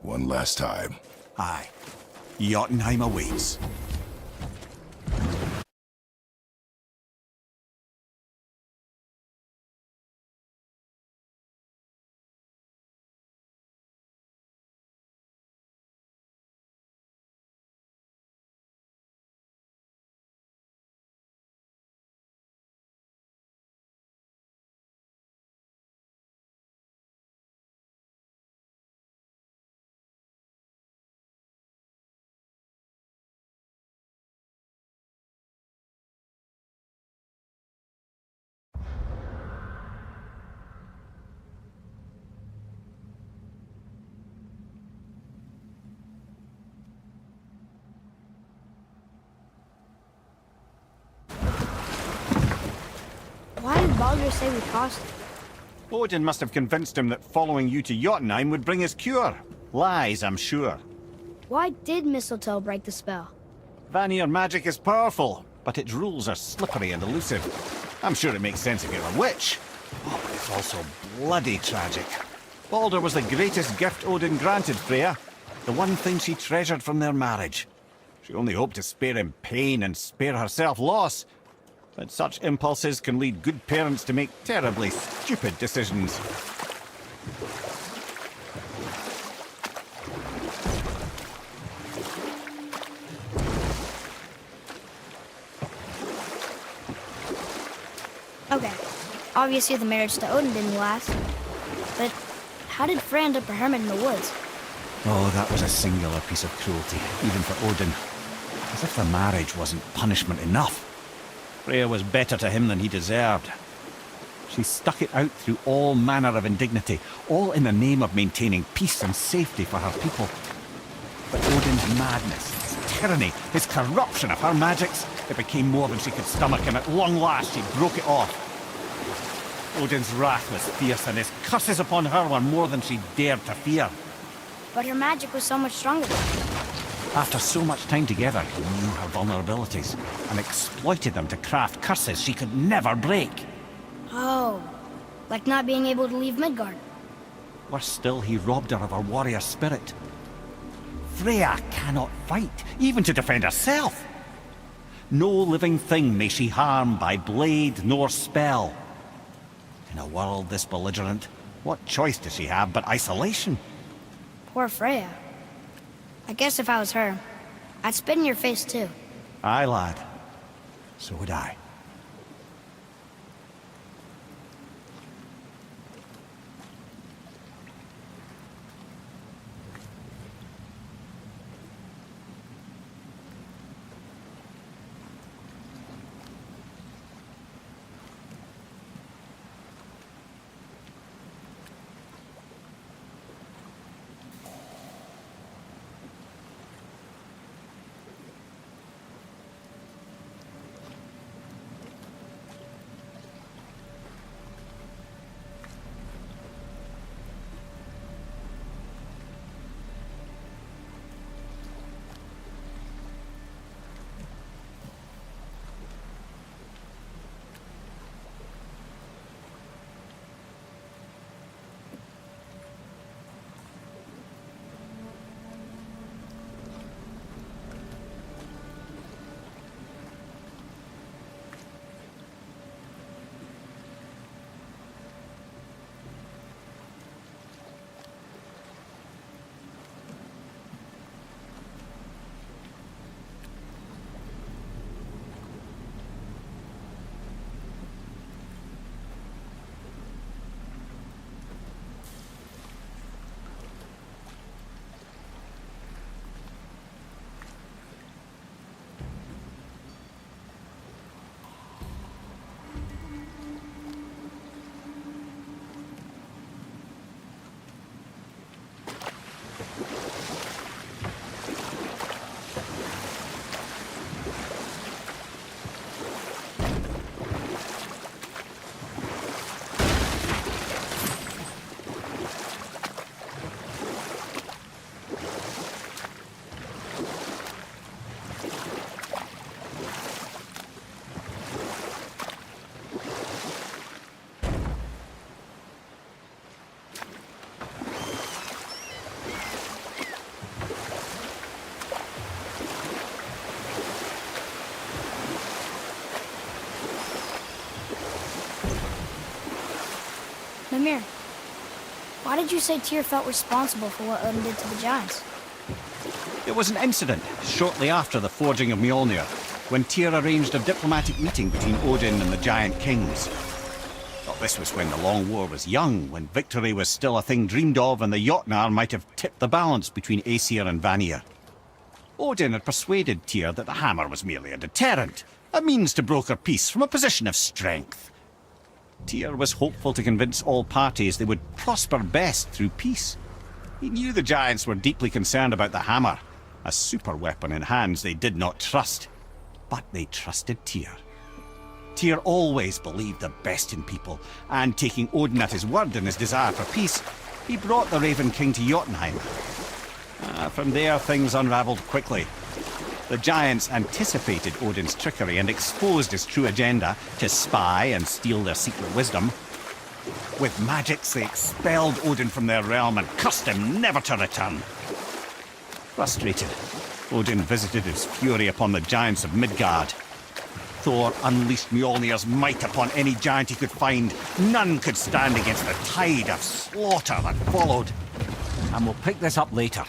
One last time. Aye. Jotunheim awaits. Why did Baldur say we crossed it? Odin must have convinced him that following you to Jotunheim would bring his cure. Lies, I'm sure. Why did mistletoe break the spell? Vanir magic is powerful, but its rules are slippery and elusive. I'm sure it makes sense if you're a witch. Oh, but it's also bloody tragic. Baldur was the greatest gift Odin granted Freya. The one thing she treasured from their marriage. She only hoped to spare him pain and spare herself loss. But such impulses can lead good parents to make terribly stupid decisions. Okay, obviously the marriage to Odin didn't last. But how did Frey end up a hermit in the woods? Oh, that was a singular piece of cruelty, even for Odin. As if the marriage wasn't punishment enough. Freya was better to him than he deserved. She stuck it out through all manner of indignity, all in the name of maintaining peace and safety for her people. But Odin's madness, his tyranny, his corruption of her magics, it became more than she could stomach, and at long last she broke it off. Odin's wrath was fierce, and his curses upon her were more than she dared to fear. But her magic was so much stronger. After so much time together, he knew her vulnerabilities and exploited them to craft curses she could never break. Oh, like not being able to leave Midgard. Worse still, he robbed her of her warrior spirit. Freya cannot fight, even to defend herself. No living thing may she harm by blade nor spell. In a world this belligerent, what choice does she have but isolation? Poor Freya. I guess if I was her, I'd spit in your face too. Aye, lad. So would I. Mimir, why did you say Tyr felt responsible for what Odin did to the giants? There was an incident shortly after the forging of Mjolnir, when Tyr arranged a diplomatic meeting between Odin and the giant kings. Well, this was when the Long War was young, when victory was still a thing dreamed of, and the Jotnar might have tipped the balance between Aesir and Vanir. Odin had persuaded Tyr that the hammer was merely a deterrent, a means to broker peace from a position of strength. Tyr was hopeful to convince all parties they would prosper best through peace. He knew the giants were deeply concerned about the hammer, a super weapon in hands they did not trust. But they trusted Tyr. Tyr always believed the best in people, and taking Odin at his word in his desire for peace, he brought the Raven King to Jotunheim. From there, things unravelled quickly. The giants anticipated Odin's trickery and exposed his true agenda to spy and steal their secret wisdom. With magics, they expelled Odin from their realm and cursed him never to return. Frustrated, Odin visited his fury upon the giants of Midgard. Thor unleashed Mjolnir's might upon any giant he could find. None could stand against the tide of slaughter that followed. And we'll pick this up later.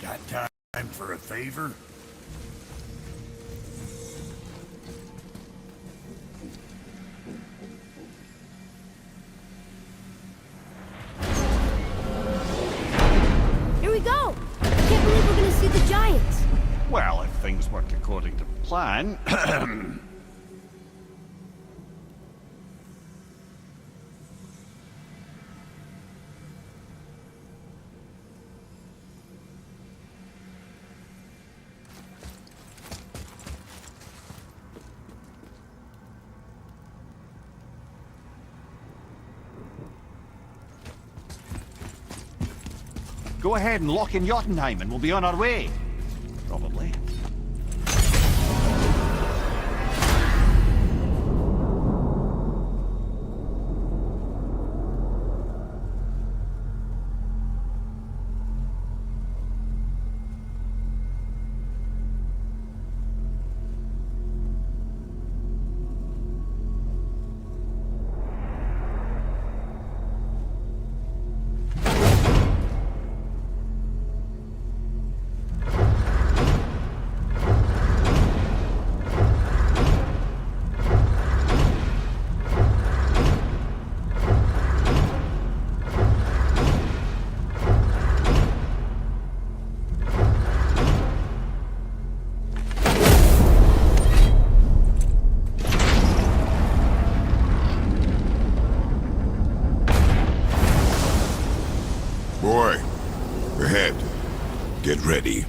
Got time for a favor? Here we go! I can't believe we're gonna see the giants. Well, if things work according to plan... Go ahead and lock in Jotunheim and we'll be on our way. Probably. Boy, ahead. Get ready.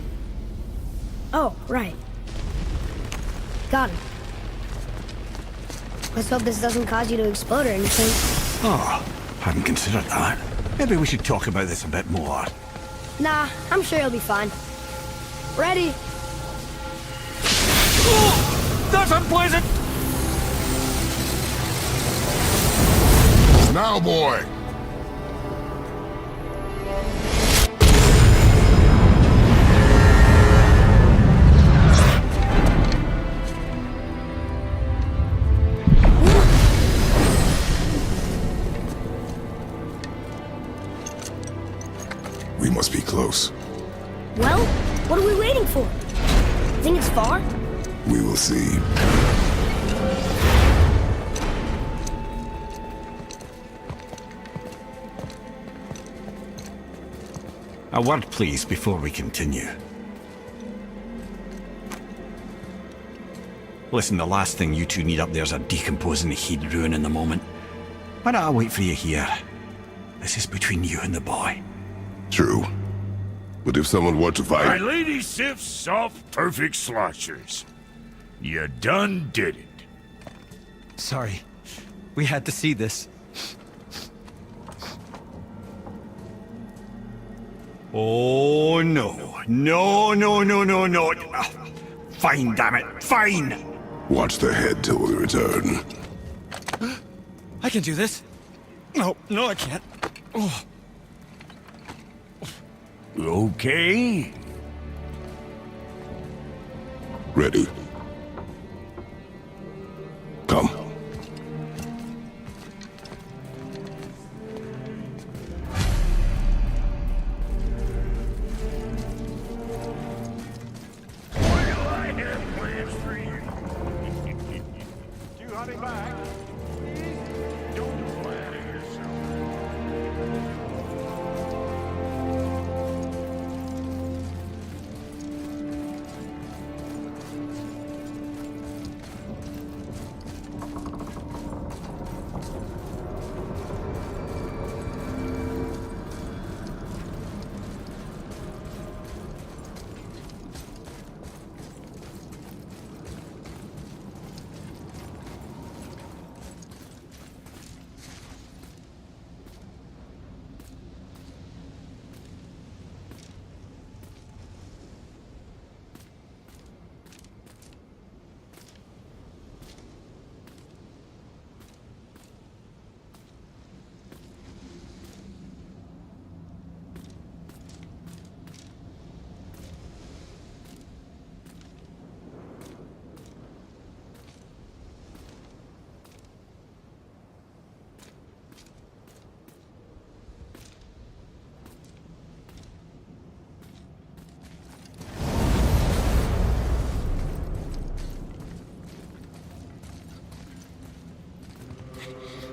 Oh, right. Got it. Let's hope this doesn't cause you to explode or anything. Oh, hadn't considered that. Maybe we should talk about this a bit more. Nah, I'm sure you'll be fine. Ready? Oh, that's unpleasant! Now, boy! must be close. Well, what are we waiting for? Think it's far? We will see. A word, please, before we continue. Listen, the last thing you two need up there's a decomposing he'd ruin in the moment. Why don't I wait for you here? This is between you and the boy. True. But if someone were to My fight... lady Sif's soft, perfect sloshers. You done did it. Sorry. We had to see this. Oh, no. No, no, no, no, no. Fine, damn it. Fine! Watch the head till we return. I can do this. No, no, I can't. Oh. Okay. Ready. Come. Well, I have plans for you. You honey back? Don't flatter yourself.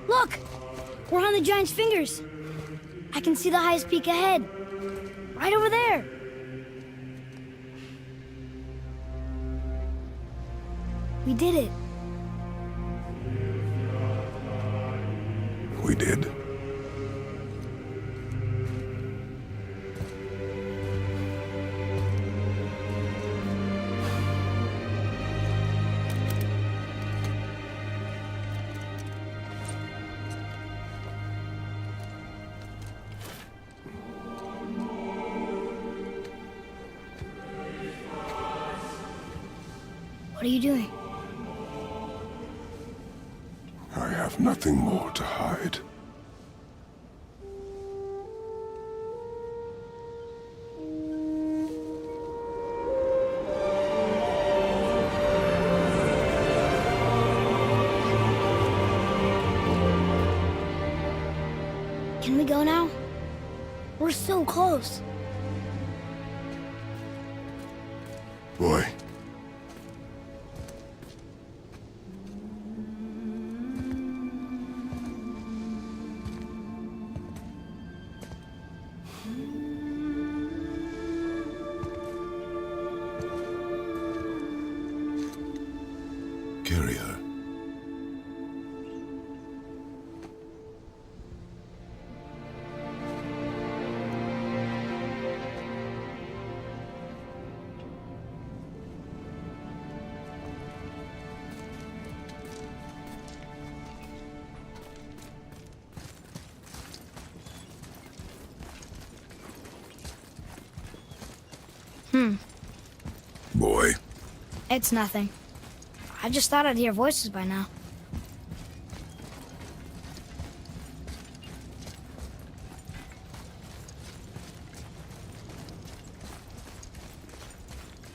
Look! We're on the giant's fingers. I can see the highest peak ahead. Right over there. We did it. We did. What are you doing? I have nothing more to hide. Can we go now? We're so close. Boy. Carry her. Boy. It's nothing. I just thought I'd hear voices by now.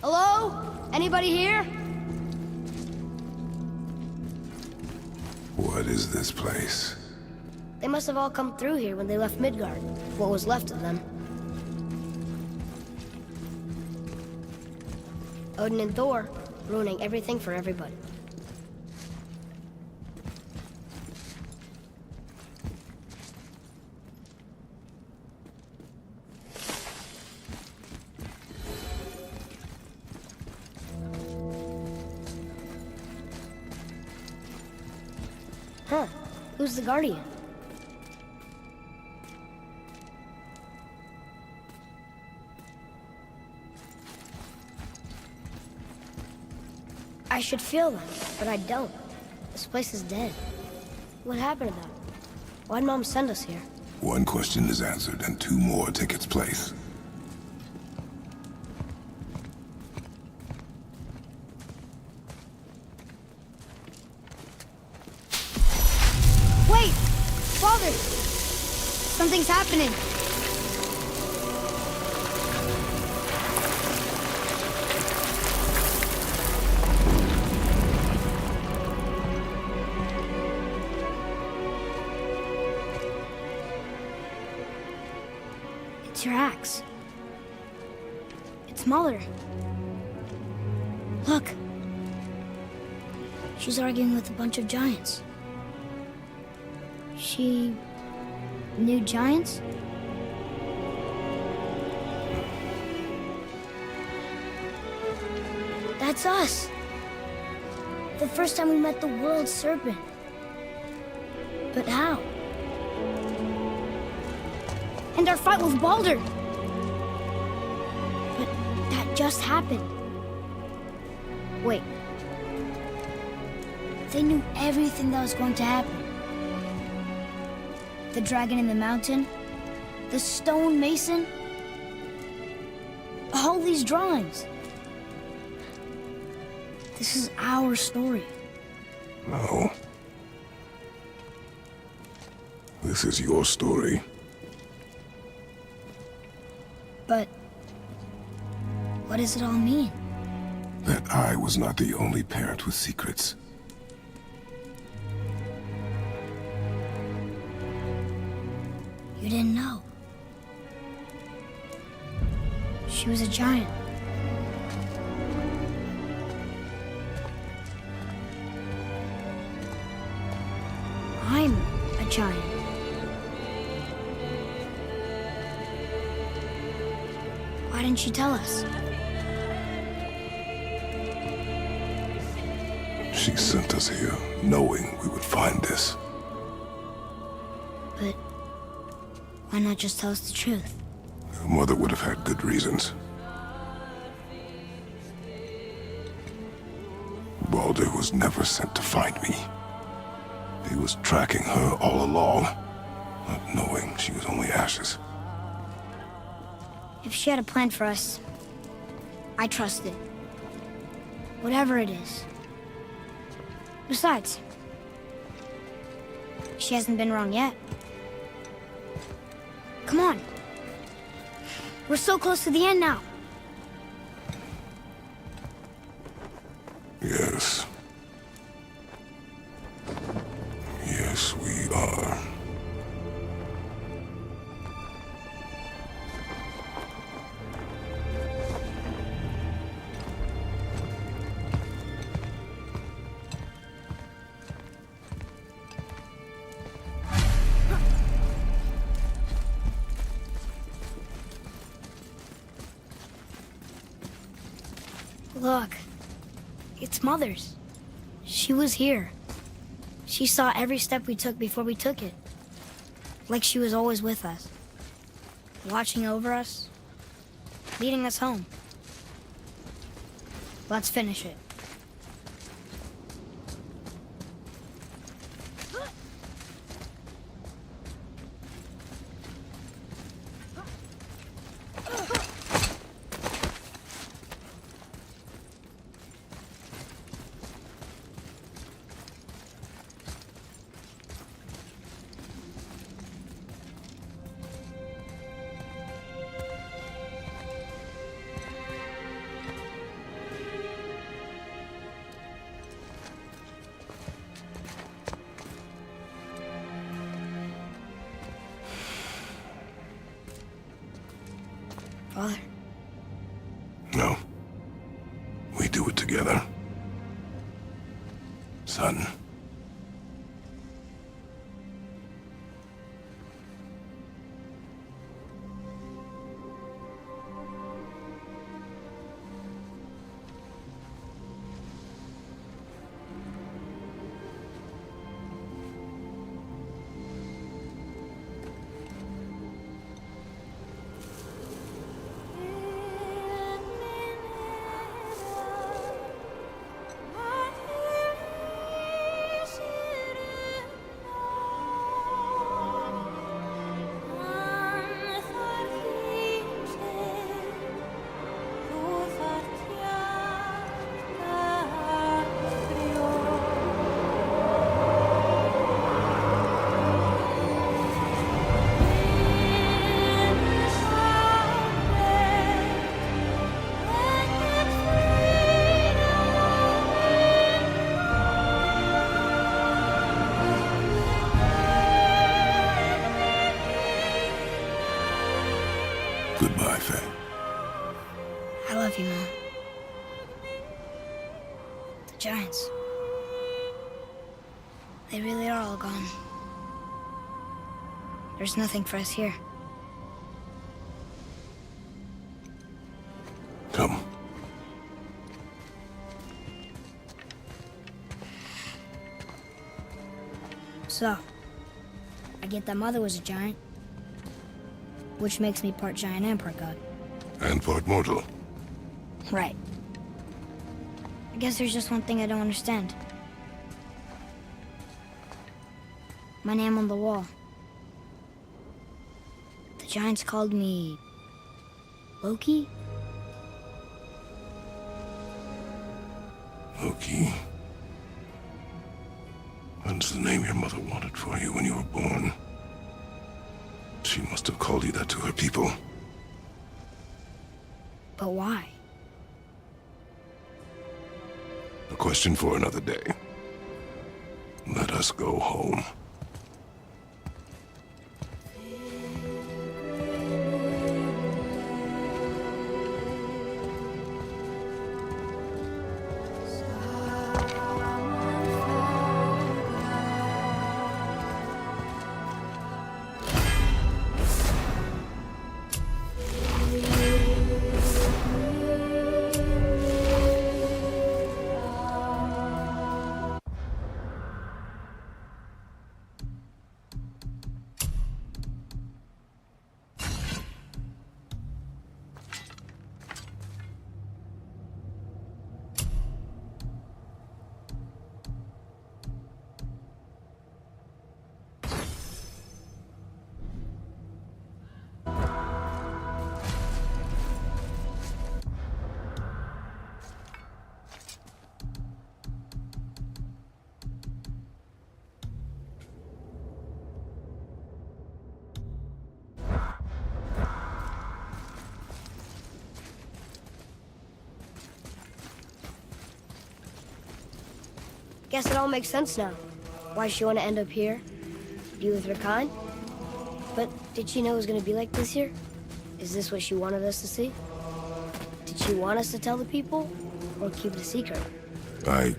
Hello? Anybody here? What is this place? They must have all come through here when they left Midgard. What was left of them. Odin and Thor, ruining everything for everybody. Huh. Who's the Guardian? I should feel them, but I don't. This place is dead. What happened to them? Why'd Mom send us here? One question is answered, and two more take its place. Wait! Father! Something's happening! It's your axe. It's Mother. Look! She's arguing with a bunch of giants. She knew giants? That's us. The first time we met the world serpent. But how? And our fight with Baldur. But that just happened. Wait. They knew everything that was going to happen. The dragon in the mountain, the stone mason, all these drawings. This is our story. No. This is your story. But what does it all mean? That I was not the only parent with secrets. You didn't know. She was a giant. I'm a giant. Why didn't she tell us? She sent us here, knowing we would find this. But why not just tell us the truth? Your mother would have had good reasons. Baldur was never sent to find me. He was tracking her all along, not knowing she was only ashes. If she had a plan for us, I trust it. Whatever it is. Besides, she hasn't been wrong yet. Come on. We're so close to the end now. Yes. Yes, we are. Look, it's Mother's. She was here. She saw every step we took before we took it. Like she was always with us. Watching over us. Leading us home. Let's finish it. son. Goodbye, Faye. I love you, Mom. The Giants. They really are all gone. There's nothing for us here. Come. So, I get that Mother was a giant, which makes me part giant and part god. And part mortal. Right. I guess there's just one thing I don't understand. My name on the wall. The Giants called me... Loki? Loki. That's the name your mother wanted for you when you were born. She must have called you that to her people. But why? A question for another day. Let us go home. Guess it all makes sense now. Why she want to end up here? Be with her kind? But did she know it was going to be like this here? Is this what she wanted us to see? Did she want us to tell the people? Or keep it a secret? I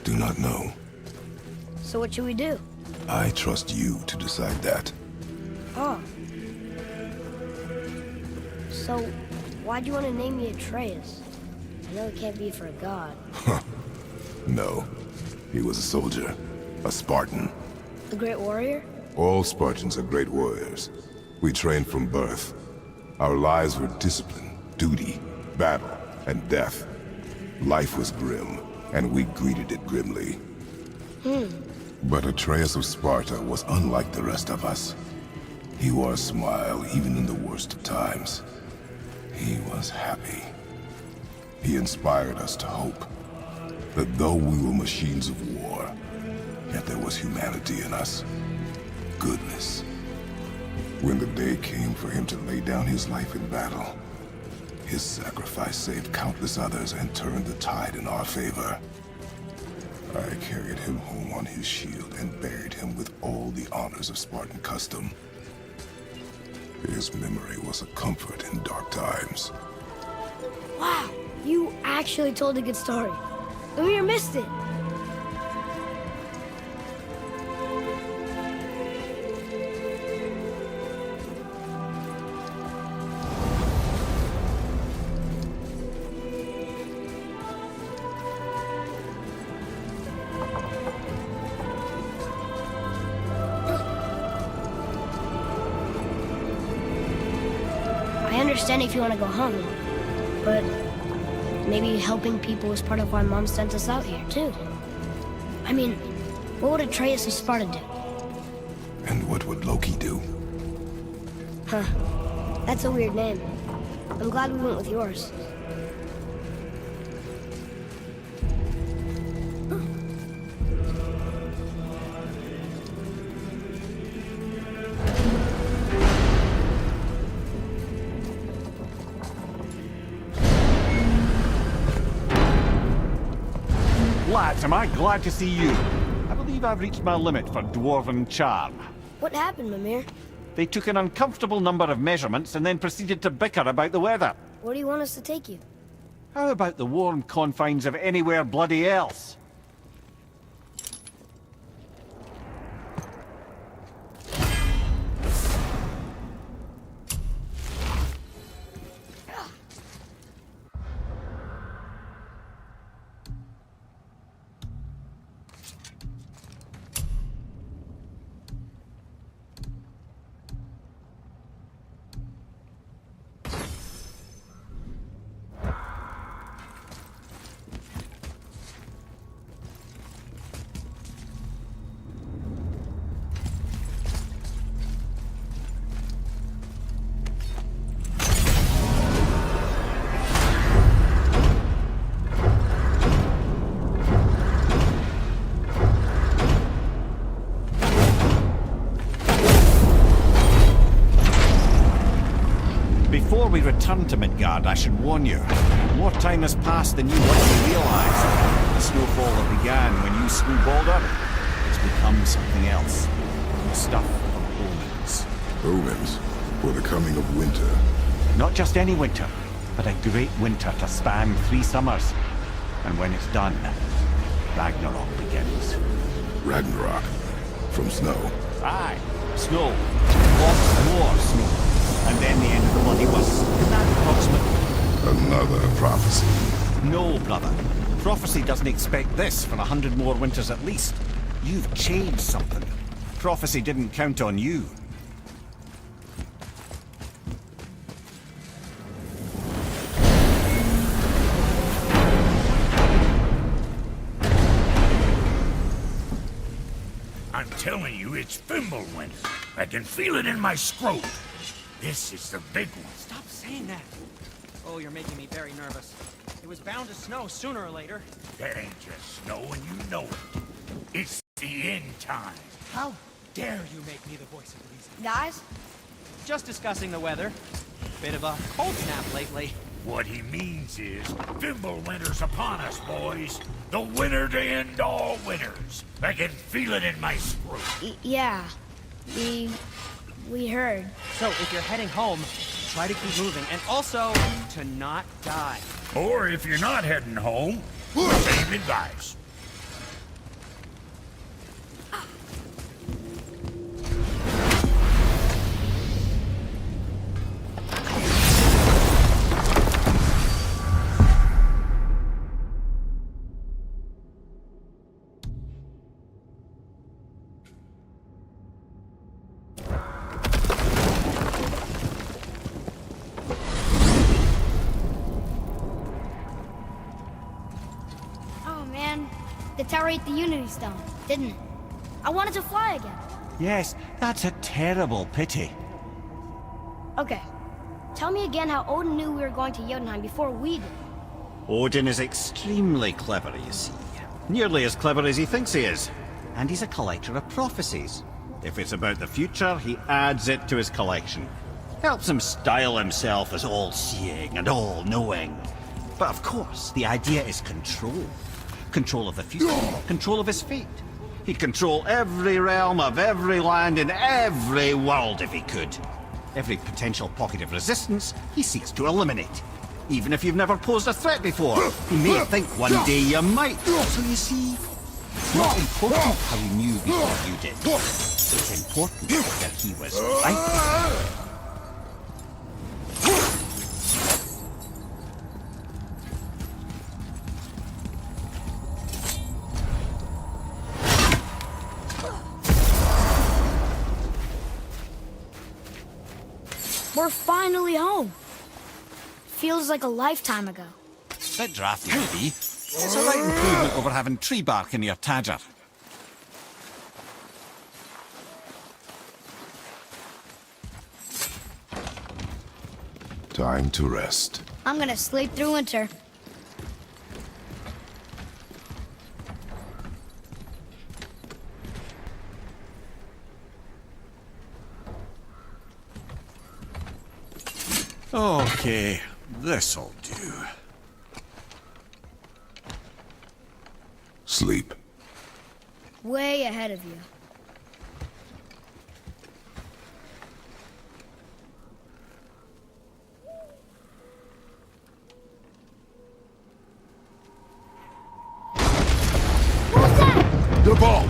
do not know. So what should we do? I trust you to decide that. Oh. So, why'd you want to name me Atreus? I know it can't be for a god. No. He was a soldier. A Spartan. A great warrior? All Spartans are great warriors. We trained from birth. Our lives were discipline, duty, battle, and death. Life was grim, and we greeted it grimly. But Atreus of Sparta was unlike the rest of us. He wore a smile even in the worst of times. He was happy. He inspired us to hope that though we were machines of war, yet there was humanity in us. Goodness. When the day came for him to lay down his life in battle, his sacrifice saved countless others and turned the tide in our favor. I carried him home on his shield and buried him with all the honors of Spartan custom. His memory was a comfort in dark times. Wow, you actually told a good story. Amir missed it. understand if you want to go home, but maybe helping people is part of why Mom sent us out here, too. I mean, what would Atreus of Sparta do? And what would Loki do? Huh. That's a weird name. I'm glad we went with yours. Lads, am I glad to see you. I believe I've reached my limit for dwarven charm. What happened, Mimir? They took an uncomfortable number of measurements and then proceeded to bicker about the weather. Where do you want us to take you? How about the warm confines of anywhere bloody else? Before we return to Midgard, I should warn you. More time has passed than you likely realize. The snowfall that began when you slew Baldur has become something else. The stuff of omens. Omens, for the coming of winter. Not just any winter, but a great winter to span 3 summers. And when it's done, Ragnarok begins. Ragnarok. From snow. Aye, snow. Lots more snow. And then the end of the bloody bus. Is that approximate? Another prophecy. No, brother. Prophecy doesn't expect this for 100 more winters at least. You've changed something. Prophecy didn't count on you. I'm telling you, it's Fimbulwinter. I can feel it in my scrot. This is the big one. Stop saying that. Oh, you're making me very nervous. It was bound to snow sooner or later. That ain't just snow, and you know it. It's the end time. How dare you make me the voice of reason? Guys? Just discussing the weather. Bit of a cold snap lately. What he means is, Fimbulwinter's upon us, boys. The winter to end all winters. I can feel it in my scrot. Yeah. We heard. So if you're heading home, try to keep moving, and also to not die. Or if you're not heading home, same advice. The tower ate the Unity Stone, didn't it? I wanted to fly again. Yes, that's a terrible pity. Okay. Tell me again how Odin knew we were going to Jotunheim before we did. Odin is extremely clever, you see. Nearly as clever as he thinks he is. And he's a collector of prophecies. If it's about the future, he adds it to his collection. Helps him style himself as all-seeing and all-knowing. But of course, the idea is control. Control of the future, control of his fate. He'd control every realm of every land in every world if he could. Every potential pocket of resistance, he seeks to eliminate. Even if you've never posed a threat before, he may think one day you might. So you see, it's not important how he knew before you did. It's important that he was right. We're finally home. feels like a lifetime ago. Bit drafty, maybe. It's a right improvement over having tree bark in your Tadger. Time to rest. I'm gonna sleep through winter. Okay, this'll do. Sleep. Way ahead of you. What's that? The ball!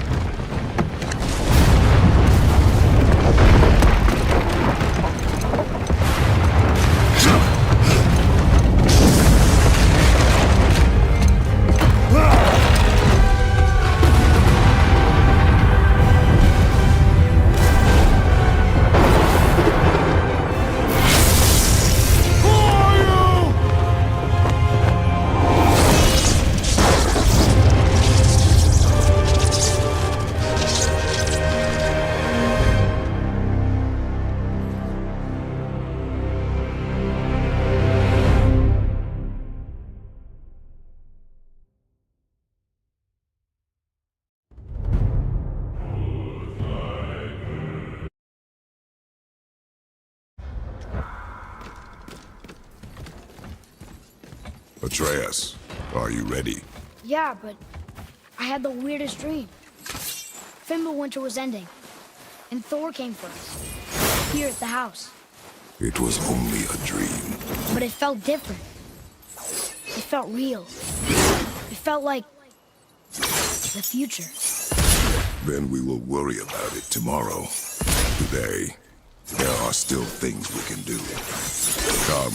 Atreus, are you ready? Yeah, but I had the weirdest dream. Fimbulwinter was ending, and Thor came for us, here at the house. It was only a dream. But it felt different. It felt real. It felt like the future. Then we will worry about it tomorrow. Today, there are still things we can do. Come.